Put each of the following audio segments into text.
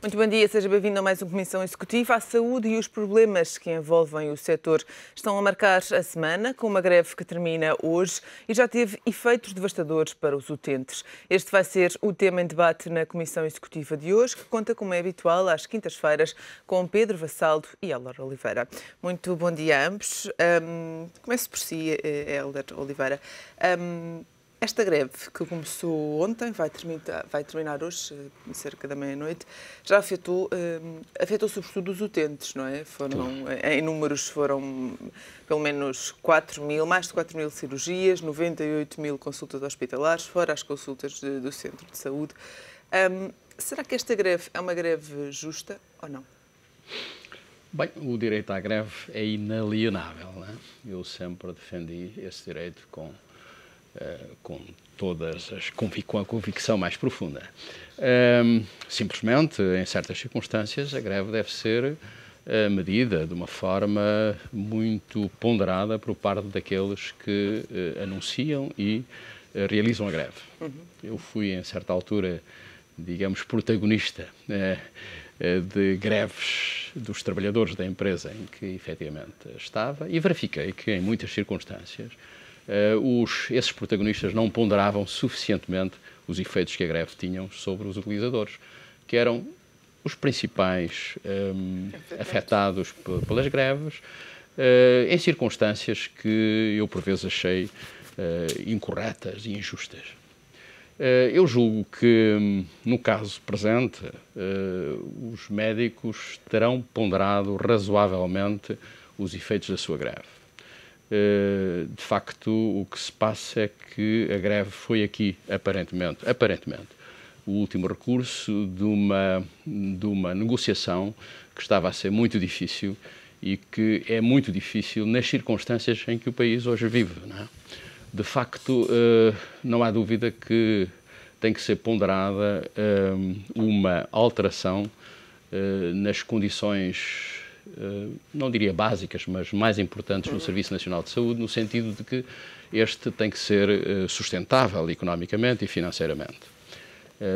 Muito bom dia, seja bem-vindo a mais uma Comissão Executiva. A saúde e os problemas que envolvem o setor estão a marcar a semana, com uma greve que termina hoje e já teve efeitos devastadores para os utentes. Este vai ser o tema em debate na Comissão Executiva de hoje, que conta, como é habitual, às quintas-feiras, com Pedro Vassaldo e Hélder Oliveira. Muito bom dia a ambos. Começo por si, Hélder Oliveira. Esta greve, que começou ontem, vai terminar hoje, cerca da meia-noite, já afetou sobretudo os utentes, não é? Em números foram pelo menos mais de 4 mil cirurgias, 98 mil consultas hospitalares, fora as consultas do centro de saúde. Será que esta greve é uma greve justa ou não? Bem, o direito à greve é inalienável, não é? Eu sempre defendi esse direito com a convicção mais profunda. Simplesmente, em certas circunstâncias, a greve deve ser medida de uma forma muito ponderada por parte daqueles que anunciam e realizam a greve. Eu fui, em certa altura, digamos, protagonista de greves dos trabalhadores da empresa em que efetivamente estava e verifiquei que, em muitas circunstâncias, esses protagonistas não ponderavam suficientemente os efeitos que a greve tinham sobre os utilizadores, que eram os principais afetados pelas greves, em circunstâncias que eu, por vezes, achei incorretas e injustas. Eu julgo que, no caso presente, os médicos terão ponderado razoavelmente os efeitos da sua greve. De facto, o que se passa é que a greve foi aqui, aparentemente, o último recurso de uma negociação que estava a ser muito difícil e que é muito difícil nas circunstâncias em que o país hoje vive, não é? De facto, não há dúvida que tem que ser ponderada uma alteração nas condições, não diria básicas, mas mais importantes no Serviço Nacional de Saúde, no sentido de que este tem que ser sustentável economicamente e financeiramente.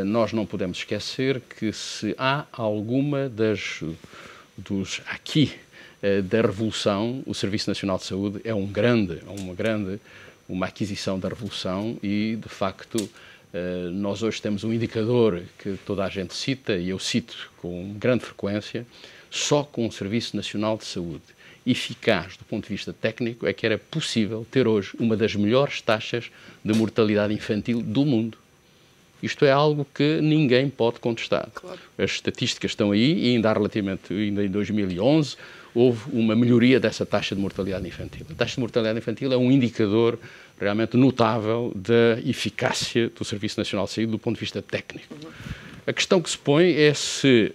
Nós não podemos esquecer que se há alguma da revolução, o Serviço Nacional de Saúde é uma aquisição da revolução e, de facto, nós hoje temos um indicador que toda a gente cita, e eu cito com grande frequência: só com um Serviço Nacional de Saúde eficaz do ponto de vista técnico é que era possível ter hoje uma das melhores taxas de mortalidade infantil do mundo. Isto é algo que ninguém pode contestar. Claro. As estatísticas estão aí e ainda em 2011 houve uma melhoria dessa taxa de mortalidade infantil. A taxa de mortalidade infantil é um indicador realmente notável da eficácia do Serviço Nacional de Saúde do ponto de vista técnico. A questão que se põe é se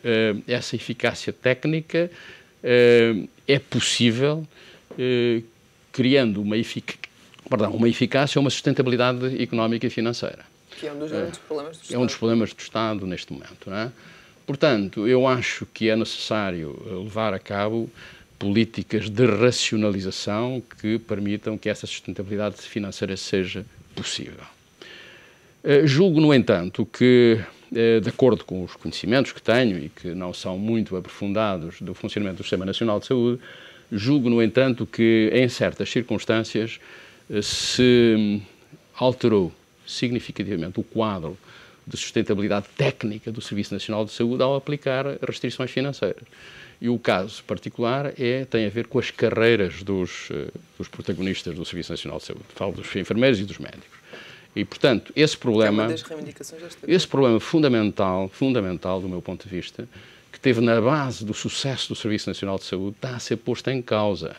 essa eficácia técnica é possível criando uma eficácia ou uma sustentabilidade económica e financeira. Que é um dos grandes problemas do Estado. É um dos problemas do Estado neste momento, não é? Portanto, eu acho que é necessário levar a cabo políticas de racionalização que permitam que essa sustentabilidade financeira seja possível. Julgo, no entanto, que, de acordo com os conhecimentos que tenho e que não são muito aprofundados do funcionamento do Sistema Nacional de Saúde, julgo, no entanto, que em certas circunstâncias se alterou significativamente o quadro de sustentabilidade técnica do Serviço Nacional de Saúde ao aplicar restrições financeiras. E o caso particular tem a ver com as carreiras dos protagonistas do Serviço Nacional de Saúde. Falo dos enfermeiros e dos médicos. E, portanto, esse problema fundamental do meu ponto de vista, que esteve na base do sucesso do Serviço Nacional de Saúde, está a ser posto em causa.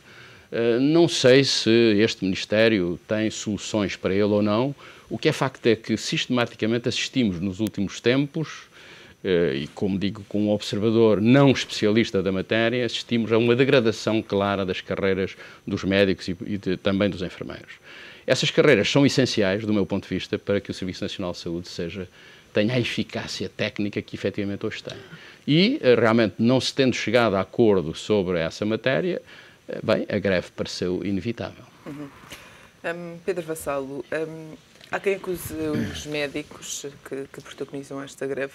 Não sei se este Ministério tem soluções para ele ou não. O que é facto é que sistematicamente assistimos nos últimos tempos, e como digo, com um observador não especialista da matéria, assistimos a uma degradação clara das carreiras dos médicos e também dos enfermeiros. Essas carreiras são essenciais, do meu ponto de vista, para que o Serviço Nacional de Saúde tenha a eficácia técnica que efetivamente hoje tem. E, realmente, não se tendo chegado a acordo sobre essa matéria, bem, a greve pareceu inevitável. Pedro Vassaldo, Há quem acuse os médicos que protagonizam esta greve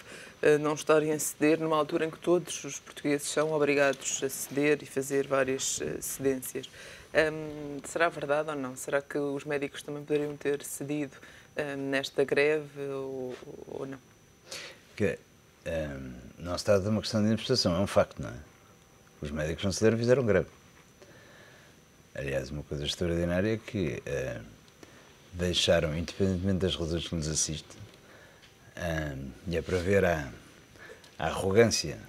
não estarem a ceder numa altura em que todos os portugueses são obrigados a ceder e fazer várias cedências. Será verdade ou não? Será que os médicos também poderiam ter cedido nesta greve ou não? Não se trata de uma questão de interpretação, é um facto, não é? Os médicos não cederam, fizeram greve. Aliás, uma coisa extraordinária é que deixaram, independentemente das razões que nos assistem, e é para ver a arrogância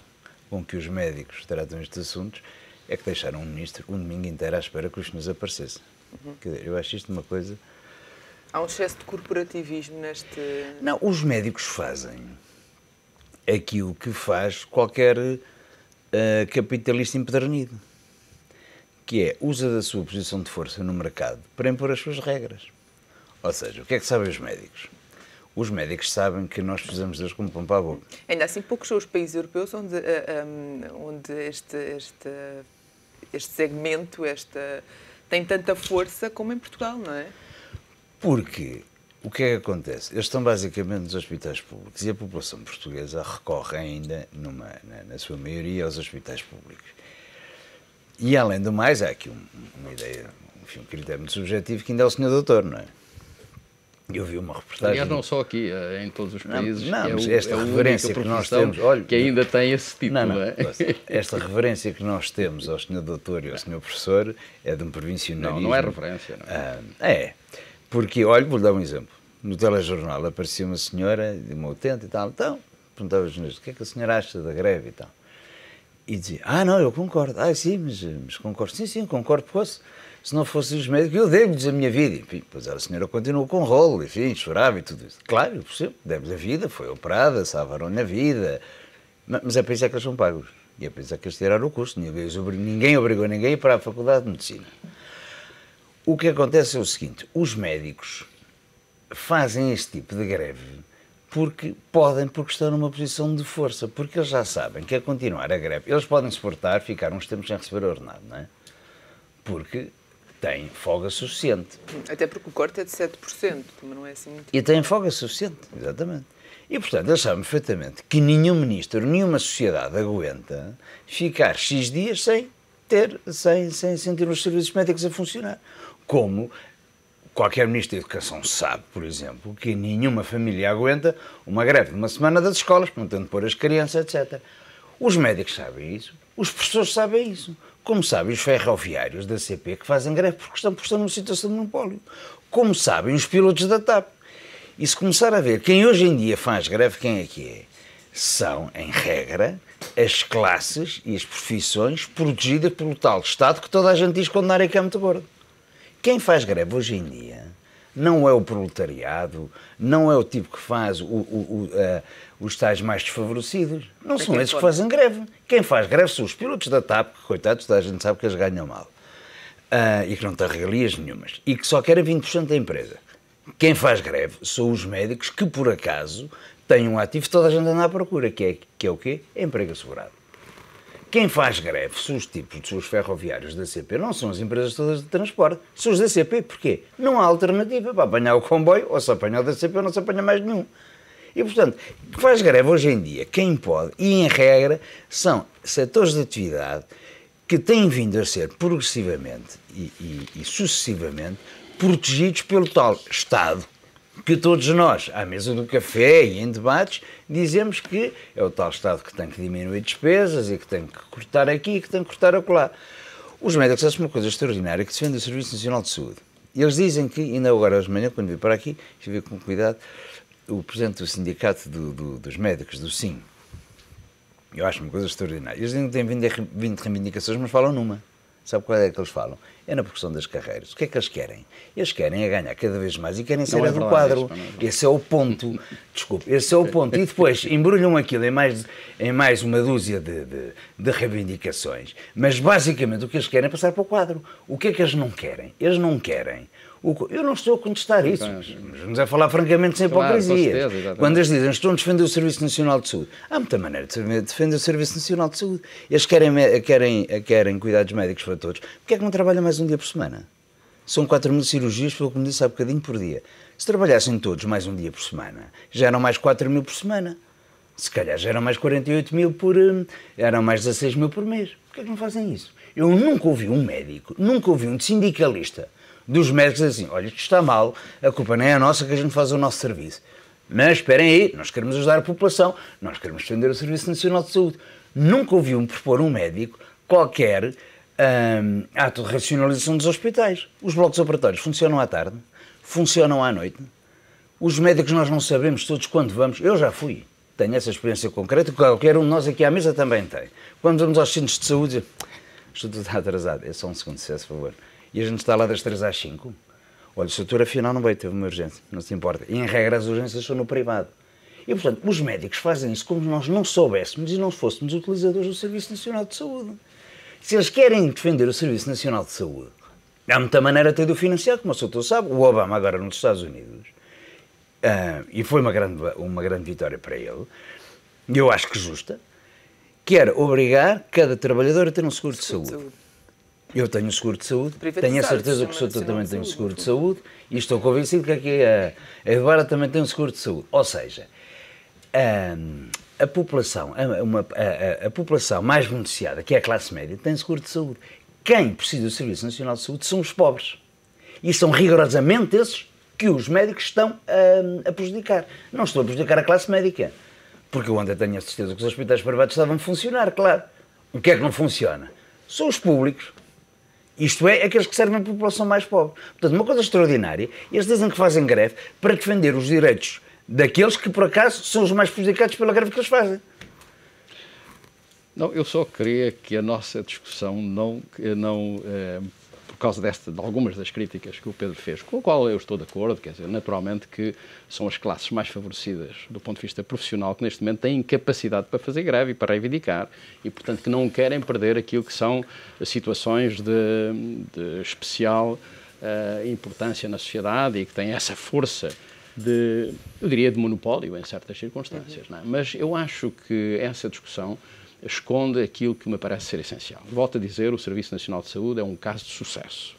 com que os médicos tratam estes assuntos, é que deixaram um ministro um domingo inteiro à espera que os senhores aparecessem. Quer dizer, eu acho isto uma coisa... Há um excesso de corporativismo neste... Não, os médicos fazem aquilo que faz qualquer capitalista empedernido, que é, usa da sua posição de força no mercado para impor as suas regras. Ou seja, o que é que sabem os médicos? Os médicos sabem que nós precisamos deles como pão para a boca. Ainda assim, poucos são os países europeus onde este segmento tem tanta força como em Portugal, não é? Porque o que é que acontece? Eles estão basicamente nos hospitais públicos e a população portuguesa recorre ainda, na sua maioria, aos hospitais públicos. E, além do mais, há aqui uma ideia, enfim, um critério muito subjetivo, que ainda é o senhor doutor, não é? Eu vi uma reportagem... Aliás, não só aqui, em todos os países, mas esta reverência que nós temos... Olha, que ainda tem esse título, não é? Esta reverência que nós temos ao senhor doutor e ao senhor professor é de um provincianismo... Não é reverência, não é? É, porque, olha, vou-lhe dar um exemplo. No telejornal aparecia uma senhora de uma 80 e tal, então, perguntava aos jornalistas, o que é que a senhora acha da greve e tal? E dizia, não, eu concordo. Sim, mas concordo. Sim, concordo, porque se não fossem os médicos, eu devo-lhes a minha vida. Enfim, pois a senhora continuou com rolo, enfim, chorava e tudo isso. Claro, eu percebo, deve-lhe a vida, foi operada, salvaram na vida. Mas é para isso é que eles são pagos. E é para isso é que eles tiraram o curso. Ninguém obrigou ninguém a ir para a Faculdade de Medicina. O que acontece é o seguinte, os médicos fazem este tipo de greve porque estão numa posição de força, porque eles já sabem que a continuar a greve, eles podem suportar ficar uns tempos sem receber ordenado, não é? Porque têm folga suficiente. Até porque o corte é de 7%, mas não é assim muito... E têm folga suficiente, exatamente. E, portanto, eles sabem perfeitamente que nenhum ministro, nenhuma sociedade aguenta ficar X dias sem ter os serviços médicos a funcionar. Como... Qualquer ministro da Educação sabe, por exemplo, que nenhuma família aguenta uma greve de uma semana das escolas, não tendo de pôr as crianças, etc. Os médicos sabem isso, os professores sabem isso, como sabem os ferroviários da CP que fazem greve porque estão numa situação de monopólio, como sabem os pilotos da TAP. E se começar a ver quem hoje em dia faz greve, quem é que é? São, em regra, as classes e as profissões protegidas pelo tal Estado que toda a gente diz condenar e que é muito gordo. Quem faz greve hoje em dia não é o proletariado, não é o tipo que faz os tais mais desfavorecidos. Não são esses que fazem greve. Quem faz greve são os pilotos da TAP, que, coitados, toda a gente sabe que eles ganham mal. E que não têm regalias nenhumas. E que só querem 20% da empresa. Quem faz greve são os médicos que, por acaso, têm um ativo que toda a gente anda à procura, que é o quê? É emprego assegurado. Quem faz greve são os tipos dos ferroviários da CP, não são as empresas todas de transporte, são os da CP. Porquê? Não há alternativa para apanhar o comboio, ou se apanhar o da CP ou não se apanha mais nenhum. E, portanto, que faz greve hoje em dia, quem pode, e em regra, são setores de atividade que têm vindo a ser progressivamente e sucessivamente protegidos pelo tal Estado, que todos nós, à mesa do café e em debates, dizemos que é o tal Estado que tem que diminuir despesas e que tem que cortar aqui e que tem que cortar acolá. Os médicos acham uma coisa extraordinária, que defendem o Serviço Nacional de Saúde. E eles dizem que, ainda agora hoje de manhã, quando vim para aqui, estive com cuidado, o presidente do sindicato dos médicos, do SIM, eu acho uma coisa extraordinária. Eles ainda têm vindo de reivindicações, mas falam numa. Sabe qual é que eles falam? É na progressão das carreiras. O que é que eles querem? Eles querem é ganhar cada vez mais e querem ser do quadro. Esse é o ponto. Desculpe, esse é o ponto. E depois embrulham aquilo em mais uma dúzia de reivindicações. Mas basicamente o que eles querem é passar para o quadro. O que é que eles não querem? Eles não querem. Eu não estou a contestar isso, mas vamos a falar francamente sem hipocrisia. Quando eles dizem estão a defender o Serviço Nacional de Saúde, há muita maneira de defender o Serviço Nacional de Saúde. Eles querem cuidados médicos para todos. Porquê é que não trabalham mais um dia por semana? São 4.000 cirurgias, pelo que me disse há bocadinho, por dia. Se trabalhassem todos mais um dia por semana, já eram mais 4.000 por semana. Se calhar já eram mais 48.000 por... eram mais 16.000 por mês. Porquê é que não fazem isso? Eu nunca ouvi um médico, nunca ouvi um sindicalista dos médicos dizer assim, olha, isto está mal, a culpa não é a nossa, que a gente faz o nosso serviço. Mas esperem aí, nós queremos ajudar a população, nós queremos defender o Serviço Nacional de Saúde. Nunca ouvi propor um médico qualquer ato de racionalização dos hospitais. Os blocos operatórios funcionam à tarde, funcionam à noite. Os médicos nós não sabemos todos quando vamos. Eu já fui, tenho essa experiência concreta, qualquer um de nós aqui à mesa também tem. Quando vamos aos centros de saúde, isto tudo está atrasado, é só um segundo, se favor. E a gente está lá das 3 às 5. Olha, o doutor afinal não veio, teve uma urgência, não se importa. E em regra as urgências são no privado. E portanto, os médicos fazem isso como nós não soubéssemos e não fôssemos utilizadores do Serviço Nacional de Saúde. Se eles querem defender o Serviço Nacional de Saúde, há muita maneira de ter de o financiar, como o doutor sabe, o Obama agora nos Estados Unidos, e foi uma grande vitória para ele, e eu acho que justa, quer obrigar cada trabalhador a ter um seguro de saúde. Eu tenho um seguro de saúde, tenho a certeza que o doutor também tem um seguro de saúde, e estou convencido que aqui a Eduarda também tem um seguro de saúde. Ou seja, a população mais beneficiada, que é a classe média, tem seguro de saúde. Quem precisa do Serviço Nacional de Saúde são os pobres. E são rigorosamente esses que os médicos estão a prejudicar. Não estou a prejudicar a classe médica, porque eu ontem tenho a certeza que os hospitais privados estavam a funcionar, claro. O que é que não funciona? São os públicos. Isto é, aqueles que servem à população mais pobre. Portanto, uma coisa extraordinária, eles dizem que fazem greve para defender os direitos daqueles que, por acaso, são os mais prejudicados pela greve que eles fazem. Não, eu só queria que a nossa discussão não por causa de algumas das críticas que o Pedro fez, com o qual eu estou de acordo, quer dizer, naturalmente que são as classes mais favorecidas do ponto de vista profissional que neste momento têm capacidade para fazer greve e para reivindicar e, portanto, que não querem perder aquilo que são situações de especial importância na sociedade e que têm essa força eu diria, de monopólio em certas circunstâncias. Não é? Mas eu acho que essa discussão esconde aquilo que me parece ser essencial. Volto a dizer, o Serviço Nacional de Saúde é um caso de sucesso.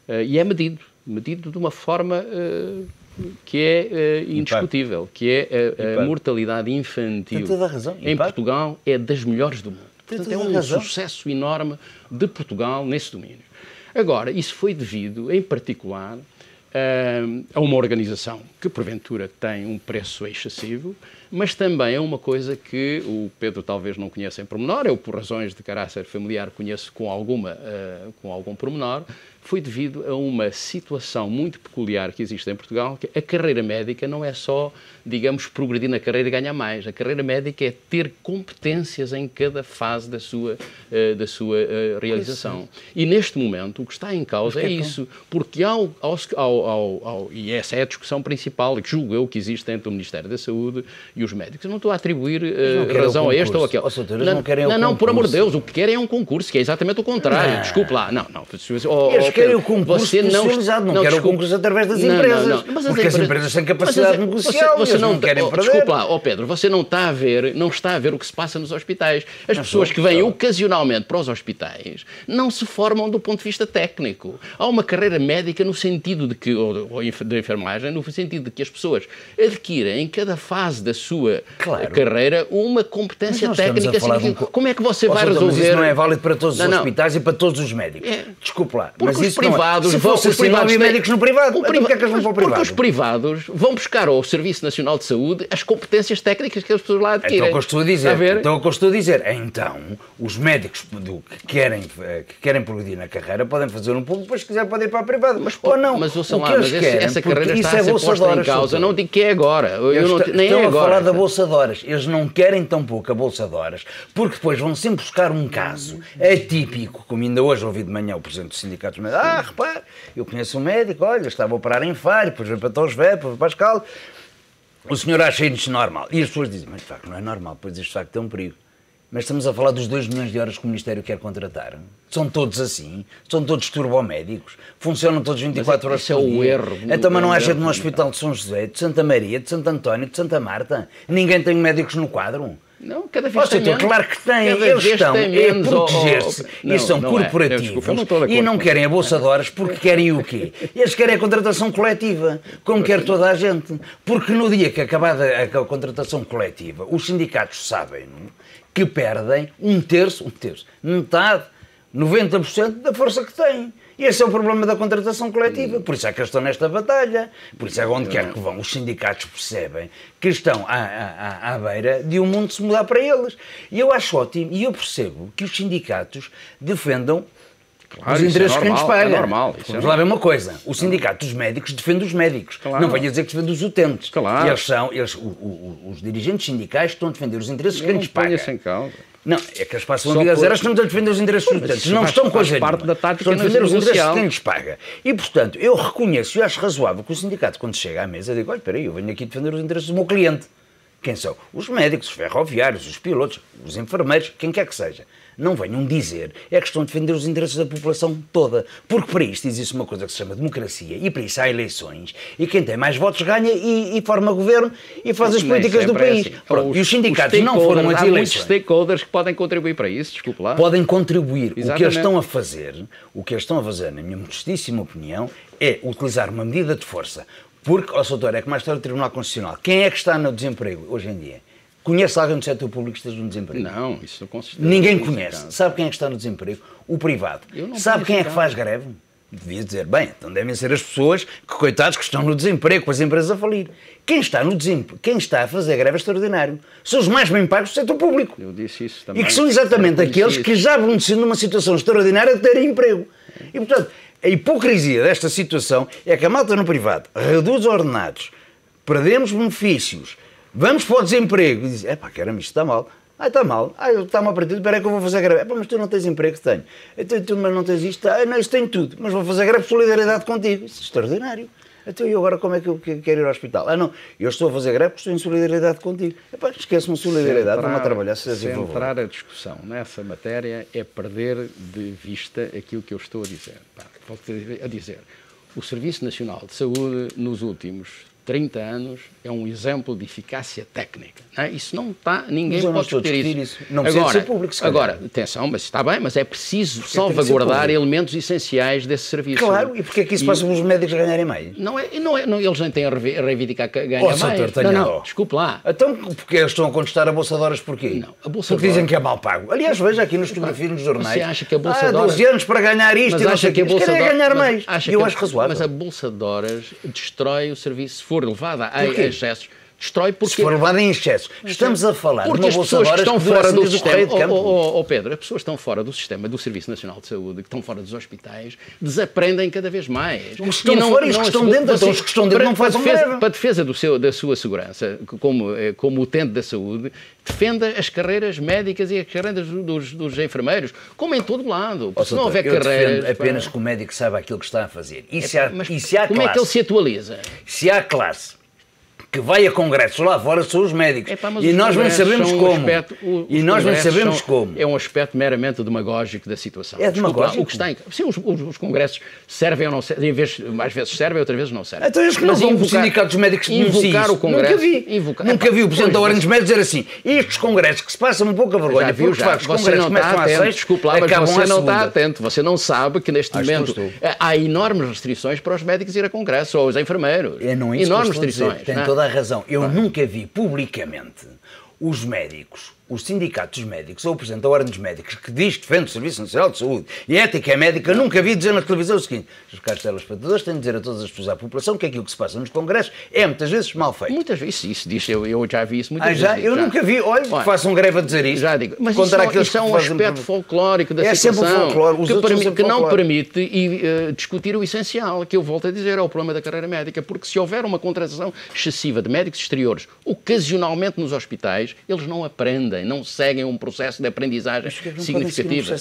E é medido de uma forma que é indiscutível, que é a mortalidade infantil em Portugal é das melhores do mundo. Portanto, é um sucesso enorme de Portugal nesse domínio. Agora, isso foi devido, em particular, a uma organização que, porventura, tem um preço excessivo, mas também é uma coisa que o Pedro talvez não conheça em pormenor, eu, por razões de caráter familiar, conheço com algum pormenor, foi devido a uma situação muito peculiar que existe em Portugal, que a carreira médica não é só, digamos, progredir na carreira e ganhar mais. A carreira médica é ter competências em cada fase da sua realização. E neste momento o que está em causa é isso, porque e essa é a discussão principal, que julgo eu que existe entre o Ministério da Saúde e os médicos. Eu não estou a atribuir razão a este ou aquele. Não, por amor de Deus, o que querem é um concurso, que é exatamente o contrário. Desculpe lá. Não. Eles querem o concurso personalizado, não querem o concurso através das empresas. Porque as empresas têm capacidade negocial e não querem perder. Desculpe lá, Pedro, você não está a ver o que se passa nos hospitais. As pessoas que vêm ocasionalmente para os hospitais não se formam do ponto de vista técnico. Há uma carreira médica no sentido de que, ou da enfermagem, no sentido de que as pessoas adquirem em cada fase da sua carreira uma competência técnica. Como é que você vai resolver? Mas isso não é válido para todos os hospitais e para todos os médicos. Desculpe lá. Porque os privados médicos no privado, porque é que eles vão para o privado? Porque os privados vão buscar ao Serviço Nacional de Saúde as competências técnicas que as pessoas lá adquirem. Então, o que eu estou a dizer. Então, os médicos que querem progredir na carreira podem fazer um pouco, depois se quiser podem ir para a privada. Ou não. Mas ouçam lá, essa carreira está a ser posta em causa. Não digo que é agora. Estão a falar da Bolsa de Horas. Eles não querem tão pouco a Bolsa de Horas, porque depois vão sempre buscar um caso atípico, como ainda hoje ouvi de manhã o Presidente do Sindicato dos Médicos. Repare, eu conheço um médico, olha, estava a operar em Faro, depois veio para Torres Vedras, depois para Pascal. O senhor acha isto normal? E as pessoas dizem, mas de facto não é normal, pois isto de facto é um perigo. Mas estamos a falar dos 2 milhões de horas que o Ministério quer contratar. São todos assim? São todos turbomédicos? Funcionam todos 24 horas por dia? É o erro. Então, mas não há gente no Hospital de São José, de Santa Maria, de Santo António, de Santa Marta? Ninguém tem médicos no quadro? Não, cada vez tem menos. Claro que tem. Eles estão a proteger-se e são corporativos e não querem a Bolsa de Horas porque querem o quê? Eles querem a contratação coletiva, como quer toda a gente. Porque no dia que acabar a contratação coletiva, os sindicatos sabem que perdem um terço, metade, 90% da força que têm. E esse é o problema da contratação coletiva. Por isso é que eles estão nesta batalha. Por isso é que onde quer que vão, os sindicatos percebem que estão à beira de um mundo se mudar para eles. E eu acho ótimo, e eu percebo que os sindicatos defendam os interesses de quem nos paga. É normal. Vamos lá ver uma coisa. O sindicato dos médicos defende os médicos. Claro. Não venha dizer que defende os utentes. Claro. Os dirigentes sindicais estão a defender os interesses de quem nos paga. Sem causa. Não, é que eles passam a vida a dizer, estamos a defender os interesses dos utentes. Não estão com a gente. Parte da tática, estão a defender os interesses de quem nos paga. E, portanto, eu reconheço e acho razoável que o sindicato, quando chega à mesa, diga, olha, espera aí, eu venho aqui defender os interesses do meu cliente. Quem são? Os médicos, os ferroviários, os pilotos, os enfermeiros, quem quer que seja. Não venham dizer é que estão a defender os interesses da população toda. Porque para isto existe uma coisa que se chama democracia e para isso há eleições. E quem tem mais votos ganha e forma governo e faz as políticas do país. Pronto, e os sindicatos não foram às eleições. Há muitos stakeholders que podem contribuir para isso, desculpe lá. Podem contribuir. Exatamente. O que eles estão a fazer, na minha modestíssima opinião, é utilizar uma medida de força. Porque, doutor, é que mais tarde o Tribunal Constitucional, quem é que está no desemprego hoje em dia? Conhece alguém do setor público que esteja no desemprego? Não, isso com certeza. Ninguém conhece. Sabe quem é que está no desemprego? O privado. Sabe quem é que faz greve? Devia dizer, bem, então devem ser as pessoas que, coitados, que estão no desemprego, com as empresas a falir. Quem está no desemprego, quem está a fazer greve é extraordinário. São os mais bem pagos do setor público. Eu disse isso também. E que são exatamente aqueles que já vão sendo numa situação extraordinária de terem emprego. E, portanto, a hipocrisia desta situação é que a malta no privado reduz ordenados, perdemos benefícios, vamos para o desemprego e diz, caramba, isto está mal. Está mal. Está-me a partir, espera aí que eu vou fazer greve. Mas tu não tens emprego? Tenho. Tu mas não tens isto? Não, isto tem tudo. Mas vou fazer greve de solidariedade contigo. Isso é extraordinário. Então, e agora como é que eu quero ir ao hospital? Não, eu estou a fazer greve porque estou em solidariedade contigo. Esquece-me solidariedade, vamos trabalhar, se entrar a discussão nessa matéria é perder de vista aquilo que eu estou a dizer. Volto a dizer, o Serviço Nacional de Saúde, nos últimos 30 anos, é um exemplo de eficácia técnica. Não é? Isso não está, ninguém pode discutir isso. Não precisa ser público, se calhar. Agora, atenção, mas está bem, mas é preciso salvaguardar elementos essenciais desse serviço. Claro, e porquê é que isso passa pelos médicos ganharem mais? Não, eles nem têm a reivindicar que ganham mais. Não, desculpe lá. Então, porque eles estão a contestar a Bolsa de Horas porquê? Não, a Bolsa porque dizem que é mal pago. Aliás, veja aqui nos fotografias, nos jornais. Você acha que a Bolsa de Horas... 12 anos para ganhar isto, mas acha que a Bolsa de Horas... ganhar mais. Eu acho razoável. Mas a Bolsa de Horas destrói o serviço, se for levada a excessos, destrói porque... Se for levado em excesso. Estamos a falar de uma Bolsa de Horas que estão fora do sistema. Pedro, as pessoas que estão fora do sistema do Serviço Nacional de Saúde, que estão fora dos hospitais, desaprendem cada vez mais. Os que estão fora e os que estão dentro, os que estão dentro não fazem greve. Para a defesa da sua segurança, como utente da saúde, defenda as carreiras médicas e as carreiras dos enfermeiros, como em todo lado. Se não houver carreiras... apenas que o médico saiba aquilo que está a fazer. Como é que ele se atualiza? Se há classe que vai a congressos lá fora são os médicos. E nós não sabemos como. É um aspecto meramente demagógico da situação. É demagógico? O que está sim, os congressos servem ou não servem. Mais vezes servem, outras vezes não servem. Então eles que não vão, o Sindicato dos Médicos invocar o Congresso. Nunca vi o Presidente da Ordem dos Médicos dizer assim, estes congressos que se passam um pouco a vergonha, você não está atento, desculpa lá, mas você não está atento. Você não sabe que neste momento há enormes restrições para os médicos ir a congresso, ou os enfermeiros. Enormes restrições. Tem toda a razão. Eu nunca vi publicamente os médicos, os sindicatos médicos ou o Presidente da Ordem dos Médicos que diz que defende o Serviço Nacional de Saúde e a ética é médica, nunca vi dizer na televisão o seguinte: os caros telespectadores têm de dizer a todas as pessoas, à população, que aquilo que se passa nos congressos é muitas vezes mal feito. Muitas vezes, isso diz, eu já vi isso muitas vezes. Eu nunca vi, olha, façam greve a dizer isso. Já digo, mas isso é um aspecto folclórico da situação. É sempre folclore, que não permite discutir o essencial, que eu volto a dizer, é o problema da carreira médica, porque se houver uma contratação excessiva de médicos exteriores, ocasionalmente nos hospitais, eles não aprendem, não seguem um processo de aprendizagem significativo.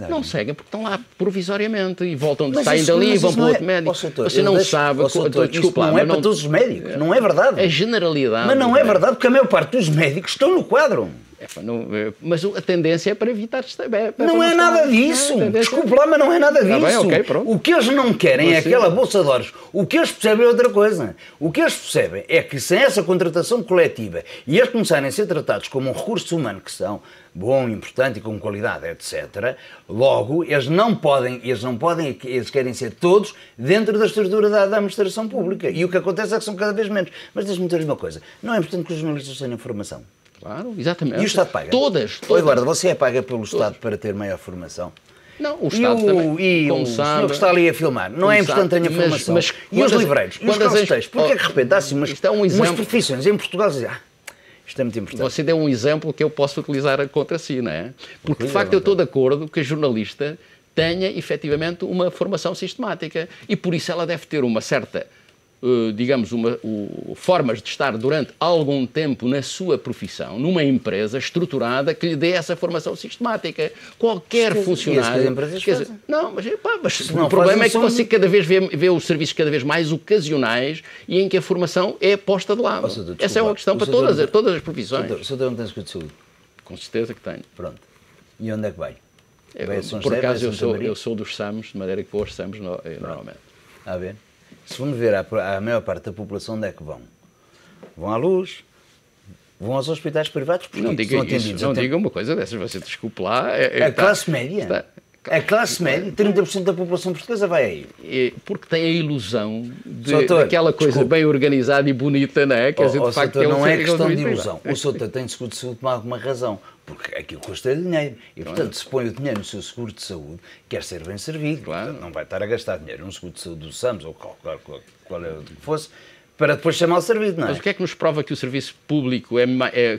Não seguem porque estão lá provisoriamente e voltam de saem dali e vão para outro médico. Você não sabe. Desculpa, não é para todos os médicos, não é verdade. A generalidade. Mas não é verdade porque a maior parte dos médicos estão no quadro. Mas a tendência é para evitar... Não é nada disso. Desculpe lá, mas não é nada disso. Bem, okay, o que eles não querem é aquela bolsa de horas. O que eles percebem é outra coisa. O que eles percebem é que sem essa contratação coletiva e eles começarem a ser tratados como um recurso humano que são, bom, importante e com qualidade, etc., logo, eles querem ser todos dentro da estrutura da administração pública. E o que acontece é que são cada vez menos. Mas deixe-me dizer uma coisa, não é importante que os jornalistas tenham formação. Claro, exatamente. E o Estado paga? Todas. Agora, você é paga pelo Estado para ter maior formação? Não, o Estado também. E o senhor que está ali a filmar, não é importante ter a formação? E os livreiros? E os calceteiros? Porque é que de repente há assim umas profissões em Portugal dizem, isto é muito importante. Você deu um exemplo que eu posso utilizar contra si, não é? Porque, de facto, eu estou de acordo que a jornalista tenha, efetivamente, uma formação sistemática e, por isso, ela deve ter uma certa, digamos, formas de estar durante algum tempo na sua profissão, numa empresa estruturada que lhe dê essa formação sistemática. Qualquer funcionário... E as empresas fazem. Não, mas o problema é que você cada vez vê os serviços cada vez mais ocasionais e em que a formação é posta de lado. Essa é uma questão para todas as profissões. O senhor não tem seguro de saúde? Com certeza que tenho. Pronto. E onde é que vai? Por acaso eu sou dos SAMs, de maneira que vou aos SAMs normalmente. A ver? Se formos ver a maior parte da população, onde é que vão? Vão à luz, vão aos hospitais privados, porque não diga isso, não diga uma coisa dessas, você desculpe lá. A classe média, a classe média, 30% da população portuguesa vai aí. Porque tem a ilusão daquela coisa bem organizada e bonita, não é? Quer dizer, de facto, não é questão de ilusão. O Soutor tem seguro de saúde por alguma razão. Porque aquilo custa-lhe dinheiro. E, portanto, se põe o dinheiro no seu seguro de saúde, quer ser bem servido. Claro. Portanto, não vai estar a gastar dinheiro num seguro de saúde do SAMS ou qual é o que fosse, para depois chamar o serviço, não é? Mas o que é que nos prova que o serviço público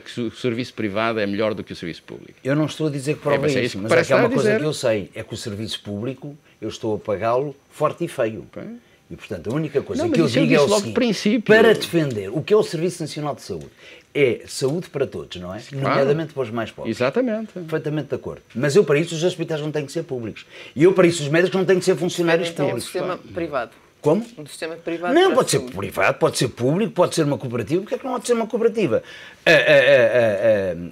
que o serviço privado é melhor do que o serviço público? Eu não estou a dizer que prova isso, mas é que há uma coisa que eu sei, é que o serviço público, eu estou a pagá-lo forte e feio. E, portanto, a única coisa que eu digo é o seguinte, para defender o que é o Serviço Nacional de Saúde, é saúde para todos, não é? Nomeadamente para os mais pobres. Exatamente. Perfeitamente de acordo. Mas eu, para isso, os hospitais não têm que ser públicos. E eu, para isso, os médicos não têm que ser funcionários públicos. Então, um sistema privado. Como? Um sistema privado. Não, pode ser privado, pode ser público, pode ser uma cooperativa. Porque é que não pode ser uma cooperativa?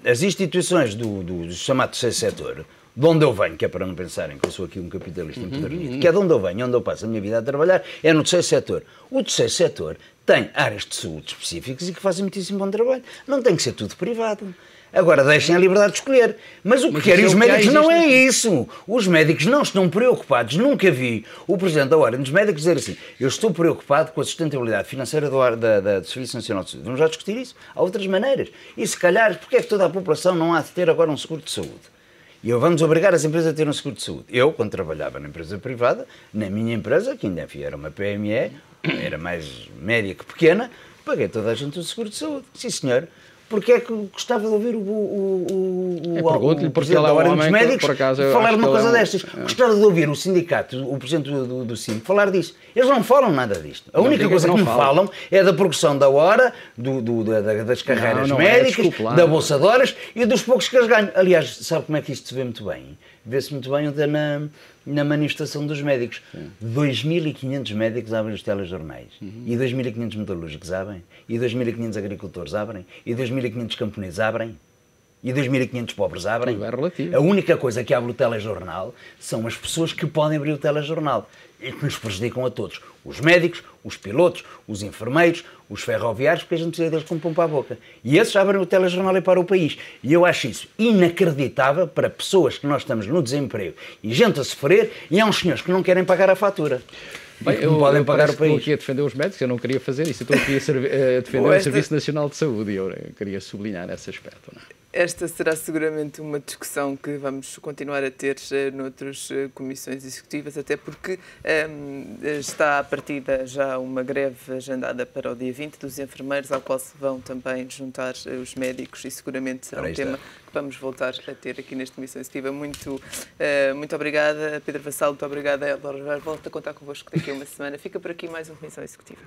As instituições do chamado terceiro setor, de onde eu venho, que é para não pensarem que eu sou aqui um capitalista empedernido, que é de onde eu venho, onde eu passo a minha vida a trabalhar, é no terceiro setor. O terceiro setor tem áreas de saúde específicas e que fazem muitíssimo bom trabalho. Não tem que ser tudo privado. Agora, deixem a liberdade de escolher. Mas o que querem os médicos não é isso. Os médicos não estão preocupados. Nunca vi o Presidente da Ordem dos Médicos dizer assim: eu estou preocupado com a sustentabilidade financeira do Serviço Nacional de Saúde. Vamos já discutir isso. Há outras maneiras. E se calhar, porque é que toda a população não há de ter agora um seguro de saúde? E vamos obrigar as empresas a ter um seguro de saúde. Eu, quando trabalhava na empresa privada, na minha empresa, que ainda era uma PME, era mais média que pequena, paguei toda a gente o seguro de saúde. Sim, senhor. Porque é que gostava de ouvir o Presidente da Ordem dos Médicos falar de uma coisa destas. Gostava de ouvir o sindicato, o Presidente do SIM, falar disso. Eles não falam nada disto. A única coisa que me falam é da progressão da hora, das carreiras médicas, da bolsa de horas e dos poucos que eles ganham. Aliás, sabe como é que isto se vê muito bem? Vê-se muito bem na manifestação dos médicos. 2.500 médicos abrem os telejornais. E 2.500 metalúrgicos abrem. E 2.500 agricultores abrem. E 2.500 camponeses abrem. E 2.500 pobres abrem. É relativo. A única coisa que abre o telejornal são as pessoas que podem abrir o telejornal. E que nos prejudicam a todos. Os médicos, os pilotos, os enfermeiros, os ferroviários, porque a gente precisa deles com pão para a boca. E esses abrem o telejornal e para o país. E eu acho isso inacreditável para pessoas que nós estamos no desemprego e gente a sofrer, e há uns senhores que não querem pagar a fatura. Bem, eu podem pagar o país. Estou aqui a defender os médicos, eu não queria fazer isso. Eu estou aqui a defender o Serviço Nacional de Saúde e eu queria sublinhar esse aspecto. Não é? Esta será seguramente uma discussão que vamos continuar a ter noutras comissões executivas, até porque está à partida já uma greve agendada para o dia 20 dos enfermeiros, ao qual se vão também juntar os médicos e seguramente será um tema que vamos voltar a ter aqui nesta comissão executiva. Muito obrigada, Pedro Vassal, muito obrigada, Elda Oliveira. Volto a contar convosco daqui a uma semana. Fica por aqui mais uma comissão executiva.